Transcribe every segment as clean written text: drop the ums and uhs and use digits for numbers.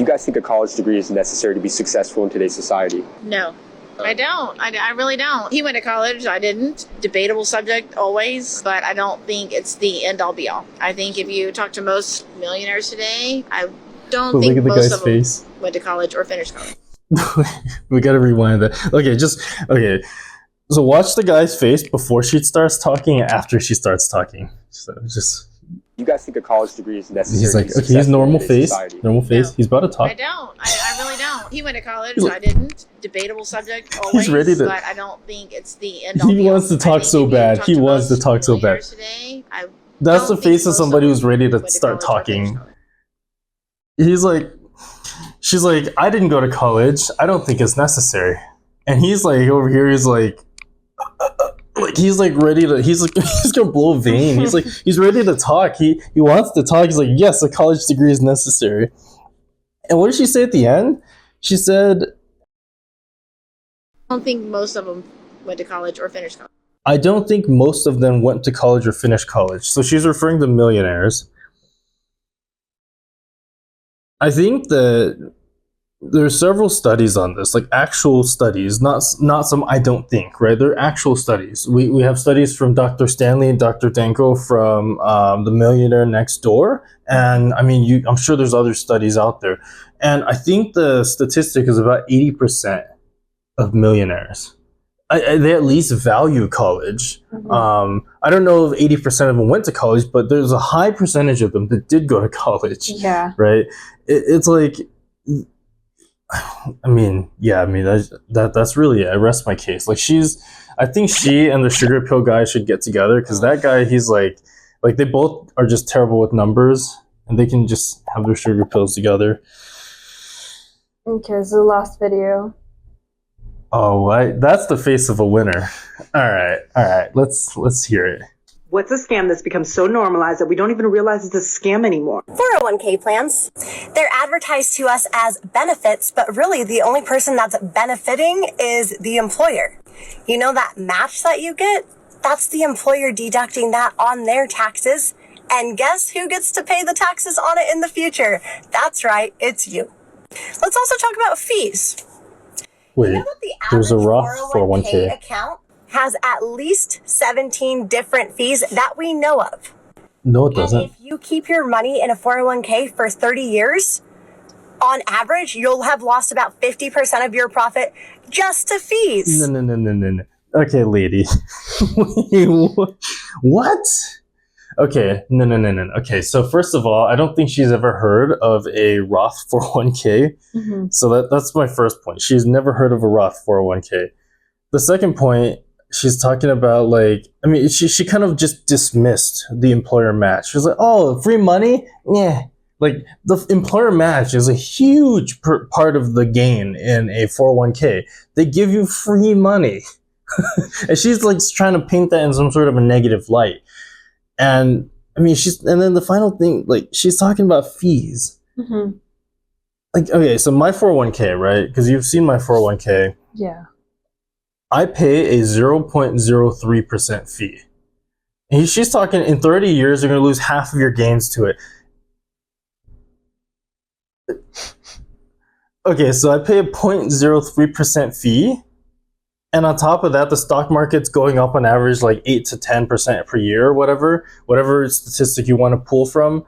guys think a college degree is necessary to be successful in today's society? No, I don't. I really don't. He went to college. I didn't. Debatable subject always, but I don't think it's the end all be all. I think if you talk to most millionaires today, I don't think most of them went to college or finished college. We gotta rewind that. Okay. So watch the guy's face before she starts talking and after she starts talking. So just. You guys think a college degree is necessary? He's like, okay, he's normal face. Normal face. No, he's about to talk. I don't. I really don't. He went to college. I didn't. Debatable subject always. He's ready to. But I don't think it's the end all. He wants to talk so bad. He wants to talk so bad. Today, that's the face of somebody who's ready to start talking. He's like, she's like, I didn't go to college. I don't think it's necessary. And he's like, over here, he's like he's like ready to. He's like he's gonna blow a vein. He's like he's ready to talk. He wants to talk. He's like, yes, a college degree is necessary. And what did she say at the end? She said, I don't think most of them went to college or finished college. I don't think most of them went to college or finished college. So she's referring to millionaires. I think that there's several studies on this, like actual studies, not some I don't think, right? They're actual studies. We have studies from Dr. Stanley and Dr. Danko from The Millionaire Next Door. And I mean, I'm sure there's other studies out there. And I think the statistic is about 80% of millionaires. They at least value college. Mm-hmm. I don't know if 80% of them went to college, but there's a high percentage of them that did go to college. Yeah. Right? It's like... that's really it. I rest my case. Like I think she and the sugar pill guy should get together because that guy, he's like they both are just terrible with numbers and they can just have their sugar pills together. Okay, so the last video. Oh, that's the face of a winner. All right. Let's hear it. What's a scam that's become so normalized that we don't even realize it's a scam anymore? 401k plans. They're advertised to us as benefits, but really the only person that's benefiting is the employer. You know that match that you get? That's the employer deducting that on their taxes. And guess who gets to pay the taxes on it in the future? That's right, it's you. Let's also talk about fees. Wait, you know that the there's a Roth 401k account has at least 17 different fees that we know of. No, it doesn't. And if you keep your money in a 401k for 30 years, on average, you'll have lost about 50% of your profit just to fees. No. Okay, lady. What? Okay, no. Okay, so first of all, I don't think she's ever heard of a Roth 401k. Mm-hmm. So that's my first point. She's never heard of a Roth 401k. The second point, she's talking about she kind of just dismissed the employer match. She's like, oh, free money? Yeah. Like the employer match is a huge part of the gain in a 401k. They give you free money. And she's like trying to paint that in some sort of a negative light. And I mean, and then the final thing, like she's talking about fees. Mm-hmm. Like, okay, so my 401k, right? Because you've seen my 401k. Yeah. I pay a 0.03% fee. And she's talking in 30 years, you're going to lose half of your gains to it. Okay, so I pay a 0.03% fee. And on top of that, the stock market's going up on average like 8 to 10% per year, or whatever statistic you want to pull from.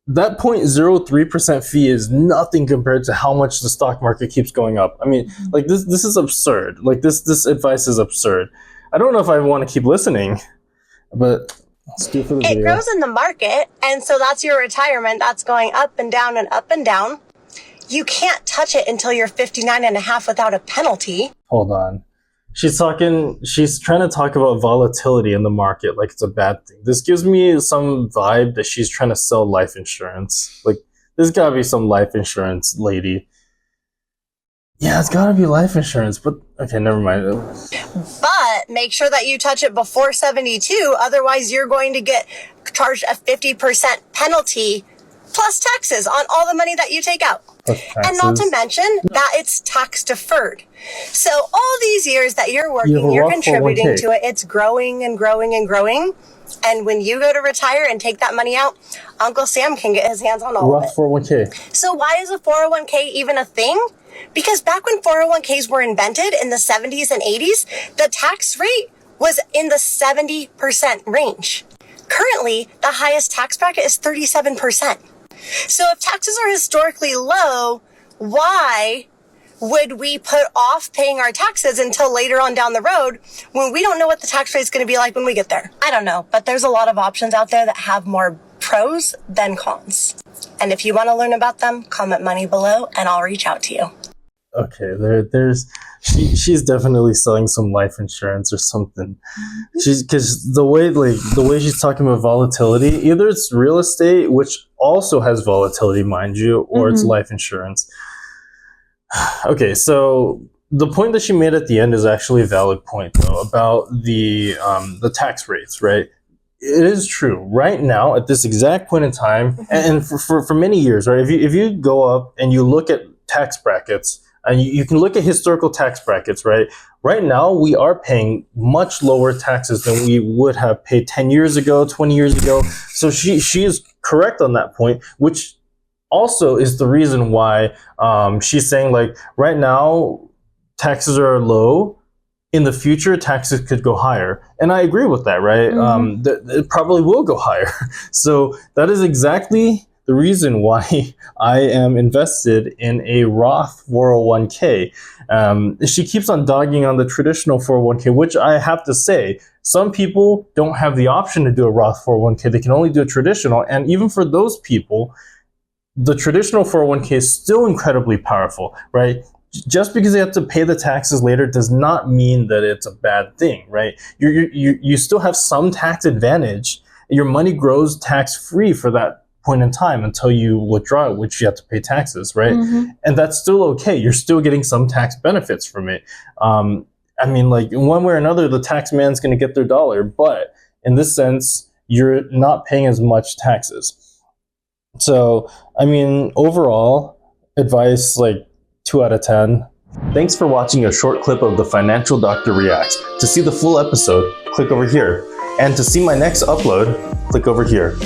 That 0.03% fee is nothing compared to how much the stock market keeps going up. I mean, like this is absurd. Like this advice is absurd. I don't know if I want to keep listening, but let's do it for the video. It grows in the market, and so that's your retirement. That's going up and down and up and down. You can't touch it until you're 59 and a half without a penalty. Hold on. She's trying to talk about volatility in the market like it's a bad thing. This gives me some vibe that she's trying to sell life insurance. Like, there's gotta be some life insurance lady. Yeah, it's gotta be life insurance, but okay, never mind. But make sure that you touch it before 72, otherwise you're going to get charged a 50% penalty plus taxes on all the money that you take out. And not to mention that it's tax deferred. So all these years that you're working, you're contributing to it. It's growing and growing and growing. And when you go to retire and take that money out, Uncle Sam can get his hands on all of it. Roth 401k. So why is a 401k even a thing? Because back when 401ks were invented in the 70s and 80s, the tax rate was in the 70% range. Currently, the highest tax bracket is 37%. So if taxes are historically low, why would we put off paying our taxes until later on down the road when we don't know what the tax rate is going to be like when we get there? I don't know, but there's a lot of options out there that have more pros than cons. And if you want to learn about them, comment money below and I'll reach out to you. Okay, she's definitely selling some life insurance or something. Because the way she's talking about volatility, either it's real estate, which also has volatility, mind you, or it's life insurance. Okay, so the point that she made at the end is actually a valid point, though, about the tax rates, right? It is true. Right now, at this exact point in time, and for many years, right? If you go up and you look at tax brackets, and you can look at historical tax brackets, right? Right now, we are paying much lower taxes than we would have paid 10 years ago, 20 years ago. So she is correct on that point, which also is the reason why she's saying, like, right now, taxes are low. In the future, taxes could go higher. And I agree with that, right? It probably will go higher. So that is exactly the reason why I am invested in a Roth 401k. She keeps on dogging on the traditional 401k, which I have to say, some people don't have the option to do a Roth 401k. They can only do a traditional. And even for those people, the traditional 401k is still incredibly powerful, right? Just because they have to pay the taxes later does not mean that it's a bad thing, right? You still have some tax advantage. Your money grows tax-free for that point in time until you withdraw it, which you have to pay taxes, right? And that's still okay. You're still getting some tax benefits from it. I mean, like, in one way or another, the tax man's going to get their dollar, but in this sense, you're not paying as much taxes. So, I mean, overall, advice, like, 2 out of 10. Thanks for watching a short clip of The Financial Doctor Reacts. To see the full episode, click over here. And to see my next upload, click over here.